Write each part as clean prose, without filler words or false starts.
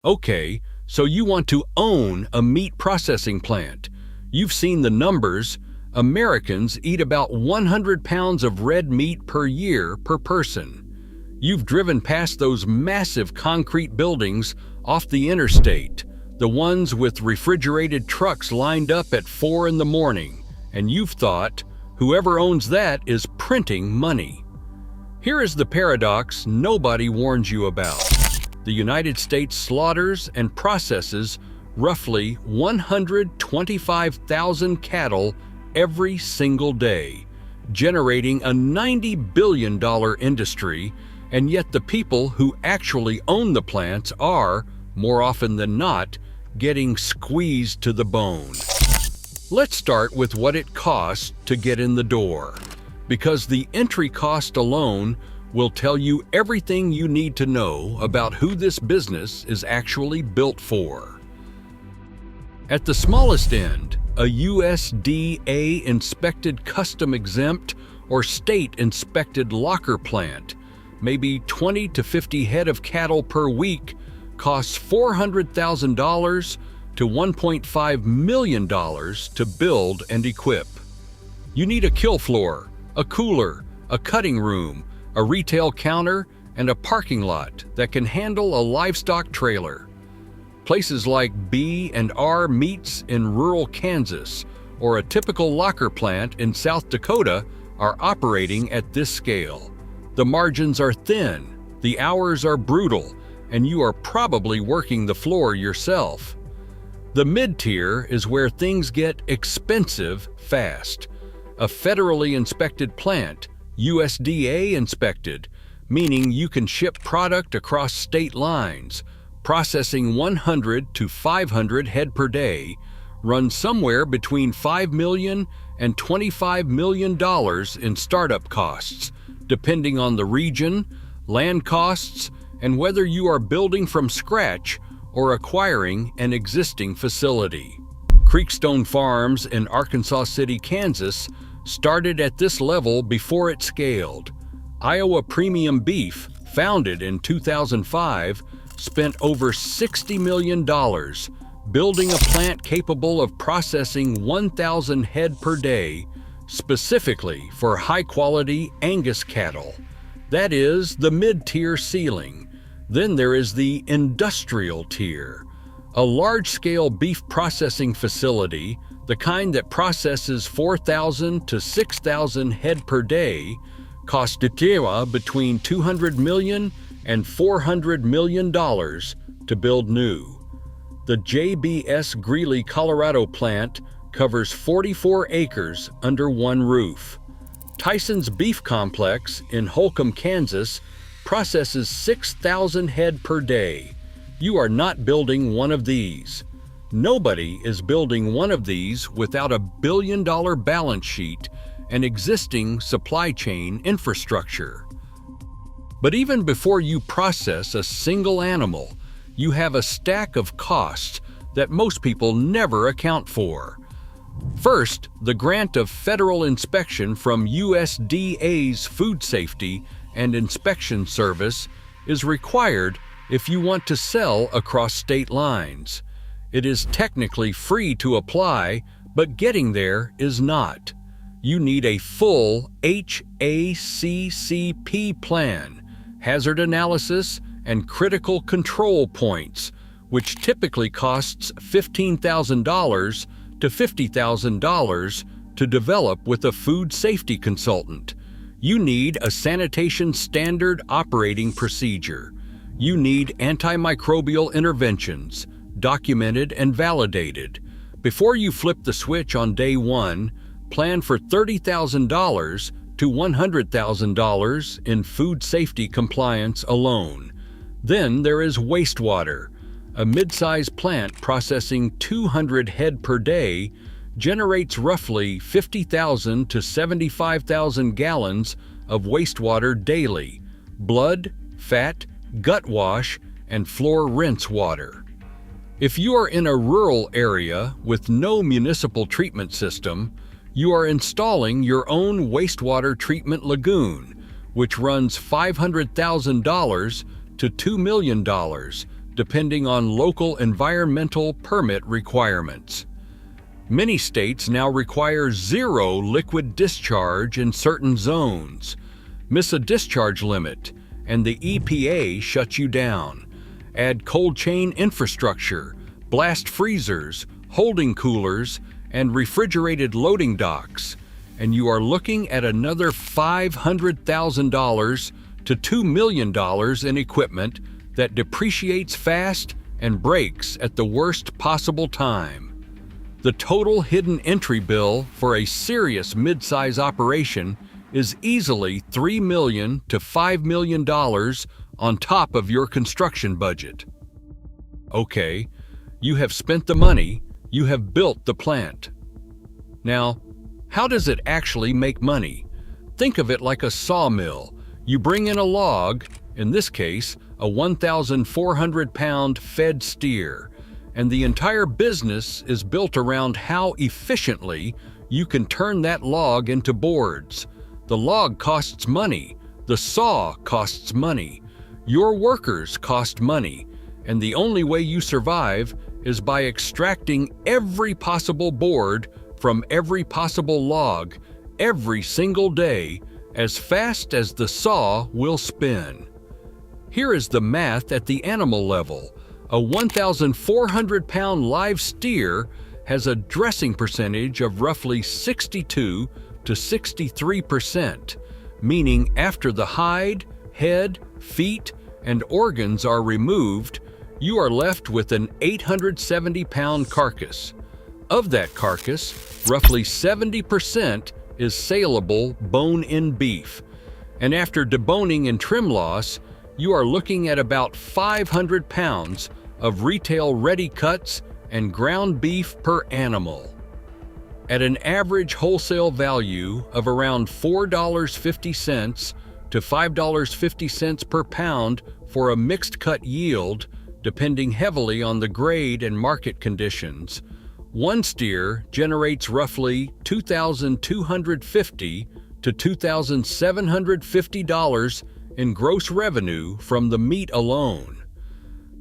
Okay, so you want to own a meat processing plant. You've seen the numbers. Americans eat about 100 pounds of red meat per year per person. You've driven past those massive concrete buildings off the interstate, the ones with refrigerated trucks lined up at 4 in the morning, and you've thought, whoever owns that is printing money. Here is the paradox nobody warns you about. The United States slaughters and processes roughly 125,000 cattle every single day, generating a $90 billion industry, and yet the people who actually own the plants are, more often than not, getting squeezed to the bone. Let's start with what it costs to get in the door, because the entry cost alone will tell you everything you need to know about who this business is actually built for. At the smallest end, a USDA-inspected custom-exempt or state-inspected locker plant, maybe 20 to 50 head of cattle per week, costs $400,000 to $1.5 million to build and equip. You need a kill floor, a cooler, a cutting room, a retail counter, and a parking lot that can handle a livestock trailer. Places like B&R Meats in rural Kansas or a typical locker plant in South Dakota are operating at this scale. The margins are thin, the hours are brutal, and you are probably working the floor yourself. The mid-tier is where things get expensive fast. A federally inspected plant, USDA inspected, meaning you can ship product across state lines, processing 100 to 500 head per day, runs somewhere between $5 million and $25 million in startup costs, depending on the region, land costs, and whether you are building from scratch or acquiring an existing facility. Creekstone Farms in Arkansas City, Kansas, started at this level before it scaled. Iowa Premium Beef, founded in 2005, spent over $60 million building a plant capable of processing 1,000 head per day, specifically for high-quality Angus cattle. That is the mid-tier ceiling. Then there is the industrial tier, a large-scale beef processing facility, the kind that processes 4,000 to 6,000 head per day, costs between $200 million and $400 million to build new. The JBS Greeley, Colorado plant covers 44 acres under one roof. Tyson's Beef Complex in Holcomb, Kansas, processes 6,000 head per day. You are not building one of these. Nobody is building one of these without a billion-dollar balance sheet and existing supply chain infrastructure. But even before you process a single animal, you have a stack of costs that most people never account for. First, the grant of federal inspection from USDA's Food Safety and Inspection Service is required if you want to sell across state lines. It is technically free to apply, but getting there is not. You need a full HACCP plan, hazard analysis, and critical control points, which typically costs $15,000 to $50,000 to develop with a food safety consultant. You need a sanitation standard operating procedure. You need antimicrobial interventions, documented and validated. Before you flip the switch on day one, plan for $30,000 to $100,000 in food safety compliance alone. Then there is wastewater. A mid-size plant processing 200 head per day generates roughly 50,000 to 75,000 gallons of wastewater daily, blood, fat, gut wash, and floor rinse water. If you are in a rural area with no municipal treatment system, you are installing your own wastewater treatment lagoon, which runs $500,000 to $2 million, depending on local environmental permit requirements. Many states now require zero liquid discharge in certain zones. Miss a discharge limit, and the EPA shuts you down. Add cold chain infrastructure, blast freezers, holding coolers, and refrigerated loading docks, and you are looking at another $500,000 to $2 million in equipment that depreciates fast and breaks at the worst possible time. The total hidden entry bill for a serious mid-size operation is easily $3 million to $5 million on top of your construction budget. Okay, you have spent the money, you have built the plant. Now, how does it actually make money? Think of it like a sawmill. You bring in a log, in this case, a 1,400-pound fed steer, and the entire business is built around how efficiently you can turn that log into boards. The log costs money, the saw costs money, your workers cost money, and the only way you survive is by extracting every possible board from every possible log every single day as fast as the saw will spin. Here is the math at the animal level. A 1,400-pound live steer has a dressing percentage of roughly 62 to 63%, meaning after the hide, head, feet, and organs are removed, you are left with an 870-pound carcass. Of that carcass, roughly 70% is saleable bone-in beef, and after deboning and trim loss, you are looking at about 500 pounds of retail ready cuts and ground beef per animal. At an average wholesale value of around $4.50 to $5.50 per pound for a mixed cut yield, depending heavily on the grade and market conditions, one steer generates roughly $2,250 to $2,750 in gross revenue from the meat alone.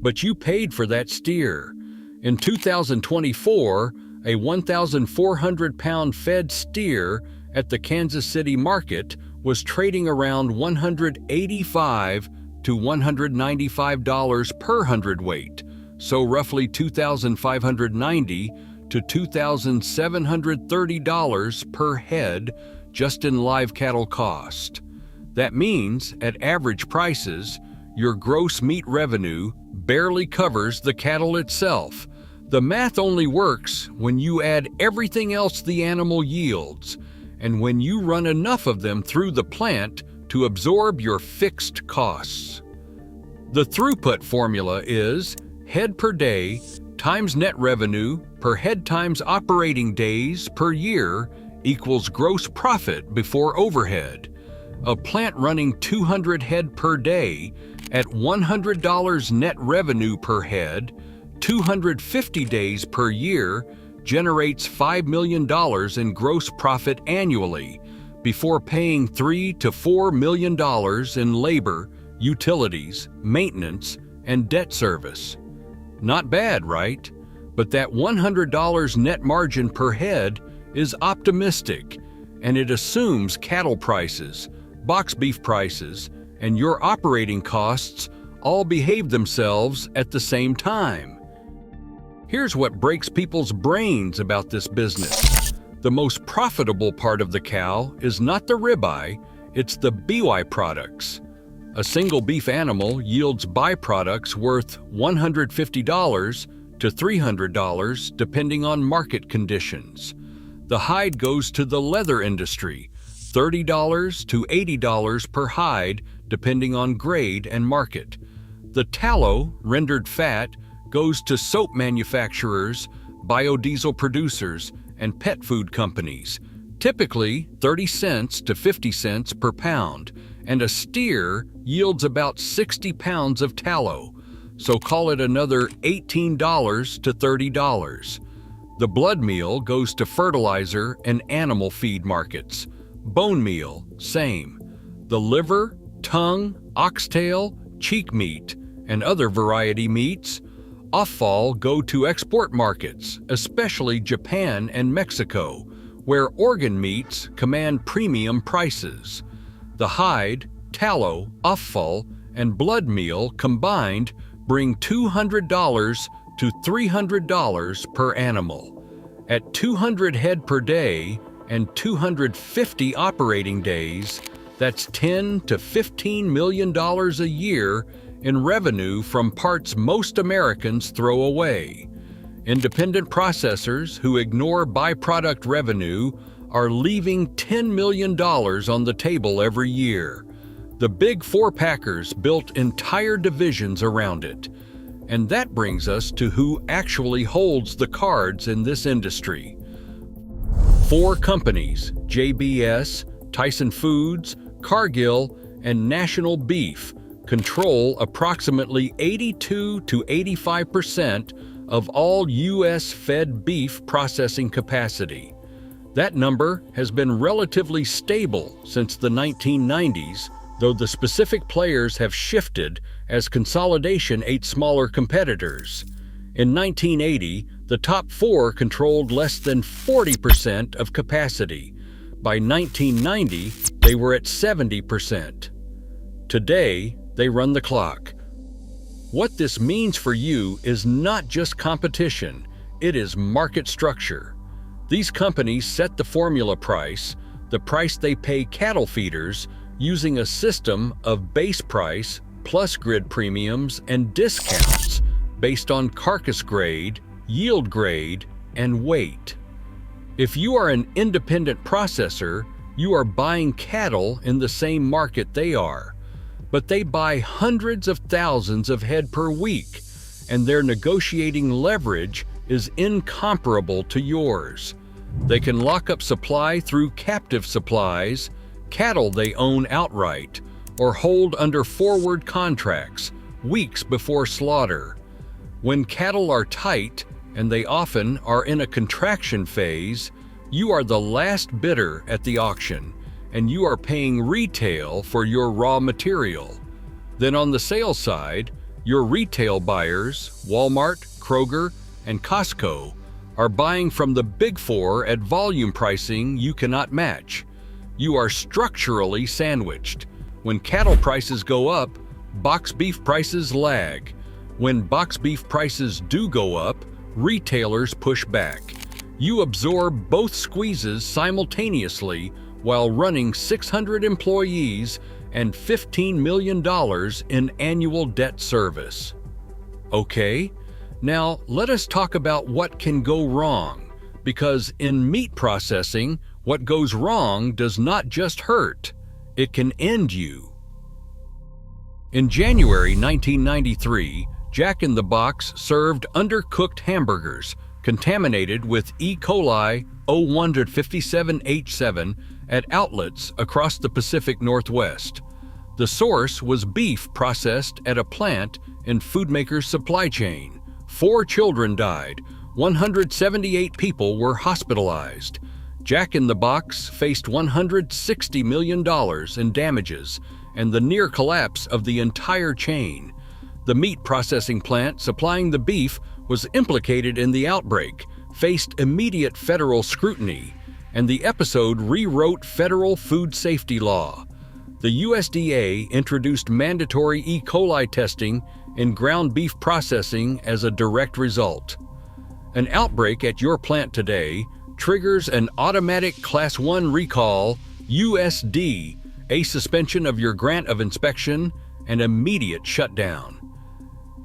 But you paid for that steer. In 2024, a 1,400-pound fed steer at the Kansas City market was trading around $185 to $195 per hundredweight, so roughly $2,590 to $2,730 per head just in live cattle cost. That means, at average prices, your gross meat revenue barely covers the cattle itself. The math only works when you add everything else the animal yields, and when you run enough of them through the plant to absorb your fixed costs. The throughput formula is head per day times net revenue per head times operating days per year equals gross profit before overhead. A plant running 200 head per day at $100 net revenue per head, 250 days per year, generates $5 million in gross profit annually before paying $3 to $4 million in labor, utilities, maintenance, and debt service. Not bad, right? But that $100 net margin per head is optimistic, and it assumes cattle prices, box beef prices, and your operating costs all behave themselves at the same time. Here's what breaks people's brains about this business. The most profitable part of the cow is not the ribeye, it's the BY products. A single beef animal yields byproducts worth $150 to $300 depending on market conditions. The hide goes to the leather industry, $30 to $80 per hide depending on grade and market. The tallow, rendered fat, goes to soap manufacturers, biodiesel producers, and pet food companies, typically 30 cents to 50 cents per pound, and a steer yields about 60 pounds of tallow, so call it another $18 to $30. The blood meal goes to fertilizer and animal feed markets. Bone meal, same. The liver, tongue, oxtail, cheek meat, and other variety meats, offal go to export markets, especially Japan and Mexico, where organ meats command premium prices. The hide, tallow, offal, and blood meal combined bring $200 to $300 per animal. At 200 head per day and 250 operating days, that's $10 to $15 million a year in revenue from parts most Americans throw away. Independent processors who ignore byproduct revenue are leaving $10 million on the table every year. The big four packers built entire divisions around it. And that brings us to who actually holds the cards in this industry. Four companies, JBS, Tyson Foods, Cargill, and National Beef, control approximately 82 to 85% of all U.S. fed beef processing capacity. That number has been relatively stable since the 1990s, though the specific players have shifted as consolidation ate smaller competitors. In 1980, the top four controlled less than 40% of capacity. By 1990, they were at 70%. Today, they run the clock. What this means for you is not just competition, it is market structure. These companies set the formula price, the price they pay cattle feeders, using a system of base price plus grid premiums and discounts based on carcass grade, yield grade, and weight. If you are an independent processor, you are buying cattle in the same market they are, but they buy hundreds of thousands of head per week, and their negotiating leverage is incomparable to yours. They can lock up supply through captive supplies, cattle they own outright, or hold under forward contracts weeks before slaughter. When cattle are tight, and they often are in a contraction phase, you are the last bidder at the auction, and you are paying retail for your raw material. Then on the sales side, your retail buyers, Walmart, Kroger, and Costco, are buying from the Big Four at volume pricing you cannot match. You are structurally sandwiched. When cattle prices go up, box beef prices lag. When box beef prices do go up, retailers push back. You absorb both squeezes simultaneously while running 600 employees and $15 million in annual debt service. Okay, now let us talk about what can go wrong, because in meat processing, what goes wrong does not just hurt, it can end you. In January 1993, Jack in the Box served undercooked hamburgers contaminated with E. coli 0157H7 at outlets across the Pacific Northwest. The source was beef processed at a plant in Foodmaker's supply chain. 4 children died, 178 people were hospitalized. Jack in the Box faced $160 million in damages and the near collapse of the entire chain. The meat processing plant supplying the beef was implicated in the outbreak, faced immediate federal scrutiny, and the episode rewrote federal food safety law. The USDA introduced mandatory E. coli testing in ground beef processing as a direct result. An outbreak at your plant today triggers an automatic Class 1 recall, USD, a suspension of your grant of inspection, and immediate shutdown.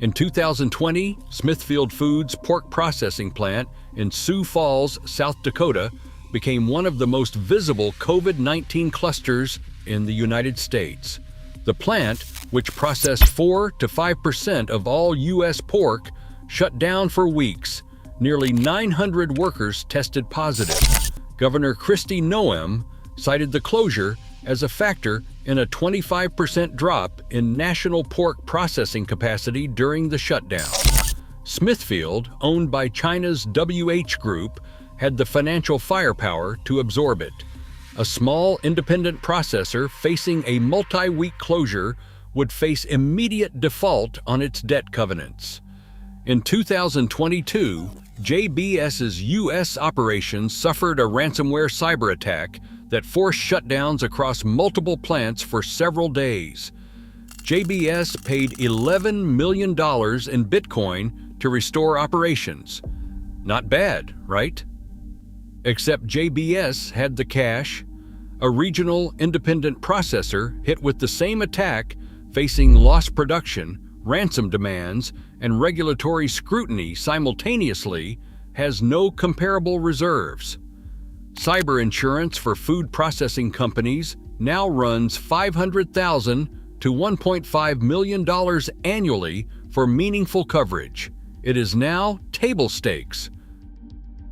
In 2020, Smithfield Foods' pork processing plant in Sioux Falls, South Dakota, became one of the most visible COVID-19 clusters in the United States. The plant, which processed 4 to 5% of all U.S. pork, shut down for weeks. Nearly 900 workers tested positive. Governor Kristi Noem cited the closure as a factor in a 25% drop in national pork processing capacity during the shutdown. Smithfield, owned by China's WH Group, had the financial firepower to absorb it. A small independent processor facing a multi-week closure would face immediate default on its debt covenants. In 2022, JBS's U.S. operations suffered a ransomware cyber attack that forced shutdowns across multiple plants for several days. JBS paid $11 million in Bitcoin to restore operations. Not bad, right? Except JBS had the cash. A regional independent processor hit with the same attack, facing lost production, ransom demands, and regulatory scrutiny simultaneously, has no comparable reserves. Cyber insurance for food processing companies now runs $500,000 to $1.5 million annually for meaningful coverage. It is now table stakes.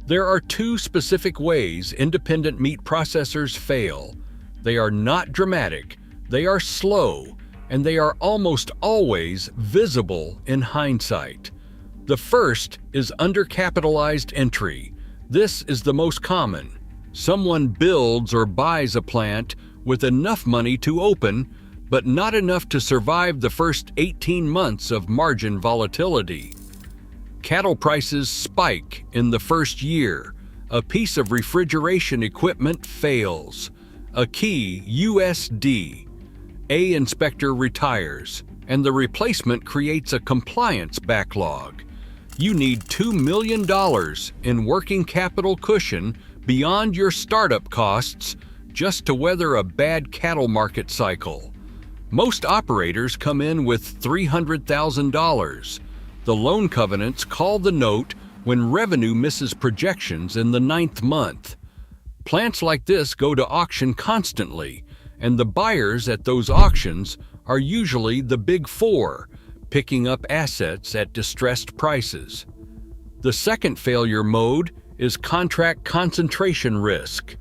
There are two specific ways independent meat processors fail. They are not dramatic, they are slow, and they are almost always visible in hindsight. The first is undercapitalized entry. This is the most common. Someone builds or buys a plant with enough money to open, but not enough to survive the first 18 months of margin volatility. Cattle prices spike in the first year. A piece of refrigeration equipment fails. A key USD. A inspector retires, and the replacement creates a compliance backlog. You need $2 million in working capital cushion beyond your startup costs just to weather a bad cattle market cycle. Most operators come in with $300,000. The loan covenants call the note when revenue misses projections in the 9th month. Plants like this go to auction constantly, and the buyers at those auctions are usually the Big Four, picking up assets at distressed prices. The second failure mode is contract concentration risk.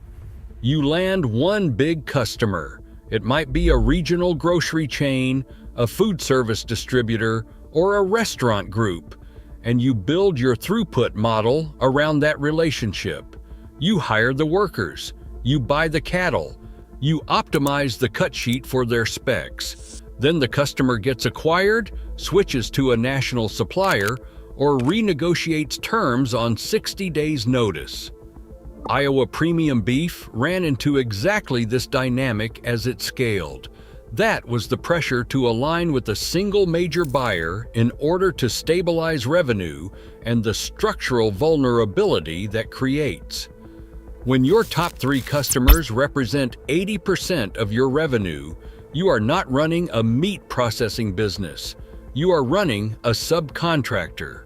You land one big customer. It might be a regional grocery chain, a food service distributor, or a restaurant group, and you build your throughput model around that relationship. You hire the workers, you buy the cattle, you optimize the cut sheet for their specs. Then the customer gets acquired, switches to a national supplier, or renegotiates terms on 60 days' notice. Iowa Premium Beef ran into exactly this dynamic as it scaled. That was the pressure to align with a single major buyer in order to stabilize revenue and the structural vulnerability that creates. When your top 3 customers represent 80% of your revenue, you are not running a meat processing business. You are running a subcontractor.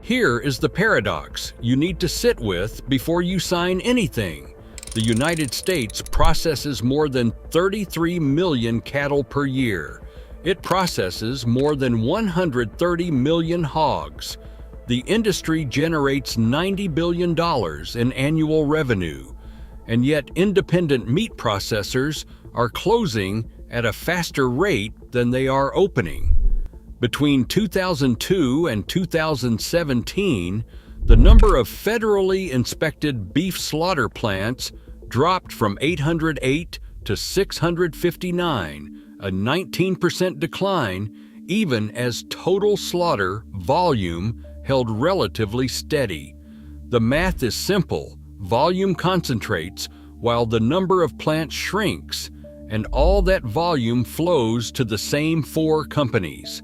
Here is the paradox you need to sit with before you sign anything. The United States processes more than 33 million cattle per year. It processes more than 130 million hogs. The industry generates $90 billion in annual revenue, and yet independent meat processors are closing at a faster rate than they are opening. Between 2002 and 2017, the number of federally inspected beef slaughter plants dropped from 808 to 659, a 19% decline, even as total slaughter volume held relatively steady. The math is simple. Volume concentrates while the number of plants shrinks, and all that volume flows to the same 4 companies.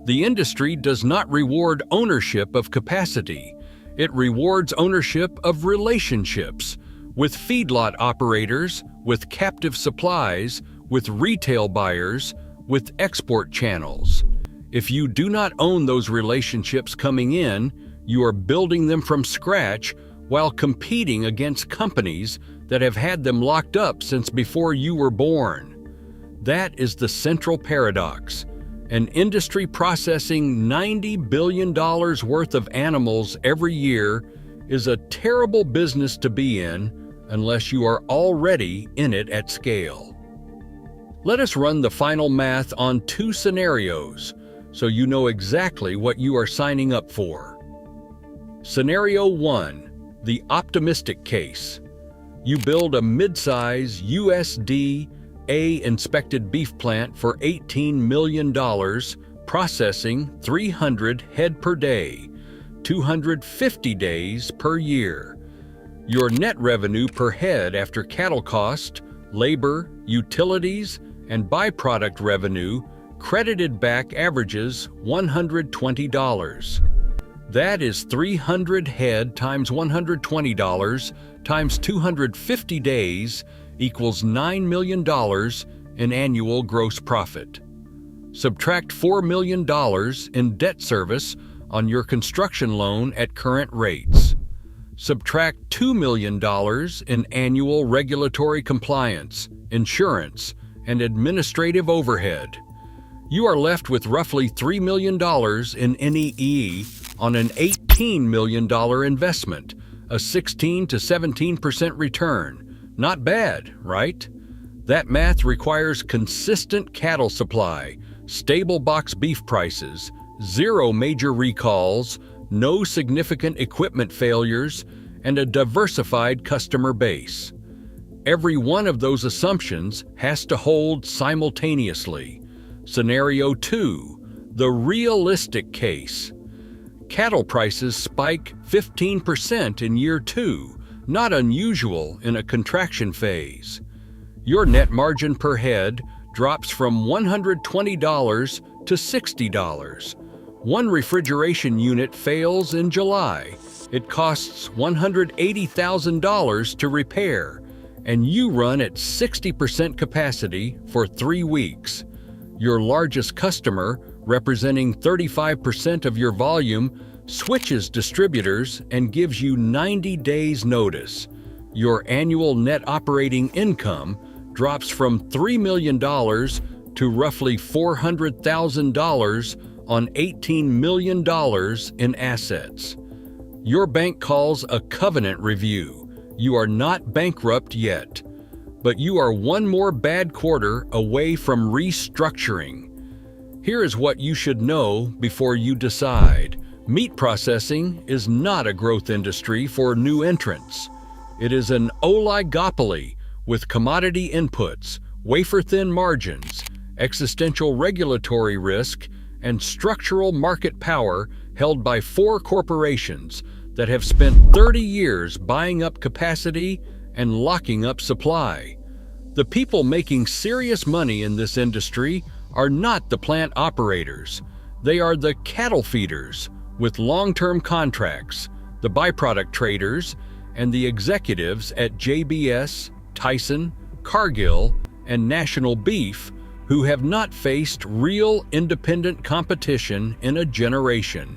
The industry does not reward ownership of capacity. It rewards ownership of relationships with feedlot operators, with captive supplies, with retail buyers, with export channels. If you do not own those relationships coming in, you are building them from scratch while competing against companies that have had them locked up since before you were born. That is the central paradox. An industry processing $90 billion worth of animals every year is a terrible business to be in unless you are already in it at scale. Let us run the final math on 2 scenarios so you know exactly what you are signing up for. Scenario 1, the optimistic case. You build a mid-size USD A inspected beef plant for $18 million, processing 300 head per day, 250 days per year. Your net revenue per head after cattle cost, labor, utilities, and byproduct revenue credited back averages $120. That is 300 head times $120 times 250 days equals $9 million in annual gross profit. Subtract $4 million in debt service on your construction loan at current rates. Subtract $2 million in annual regulatory compliance, insurance, and administrative overhead. You are left with roughly $3 million in NEE on an $18 million investment, a 16 to 17% return. Not bad, right? That math requires consistent cattle supply, stable box beef prices, 0 major recalls, no significant equipment failures, and a diversified customer base. Every one of those assumptions has to hold simultaneously. Scenario 2, the realistic case. Cattle prices spike 15% in year 2, not unusual in a contraction phase. Your net margin per head drops from $120 to $60. One refrigeration unit fails in July. It costs $180,000 to repair, and you run at 60% capacity for 3 weeks. Your largest customer, representing 35% of your volume, switches distributors and gives you 90 days notice. Your annual net operating income drops from $3 million to roughly $400,000 on $18 million in assets. Your bank calls a covenant review. You are not bankrupt yet, but you are one more bad quarter away from restructuring. Here is what you should know before you decide. Meat processing is not a growth industry for new entrants. It is an oligopoly with commodity inputs, wafer-thin margins, existential regulatory risk, and structural market power held by 4 corporations that have spent 30 years buying up capacity and locking up supply. The people making serious money in this industry are not the plant operators. They are the cattle feeders with long-term contracts, the byproduct traders, and the executives at JBS, Tyson, Cargill, and National Beef who have not faced real independent competition in a generation.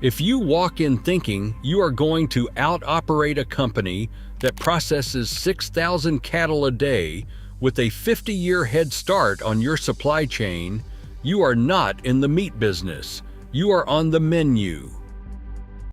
If you walk in thinking you are going to out-operate a company that processes 6,000 cattle a day with a 50-year head start on your supply chain, you are not in the meat business. You are on the menu.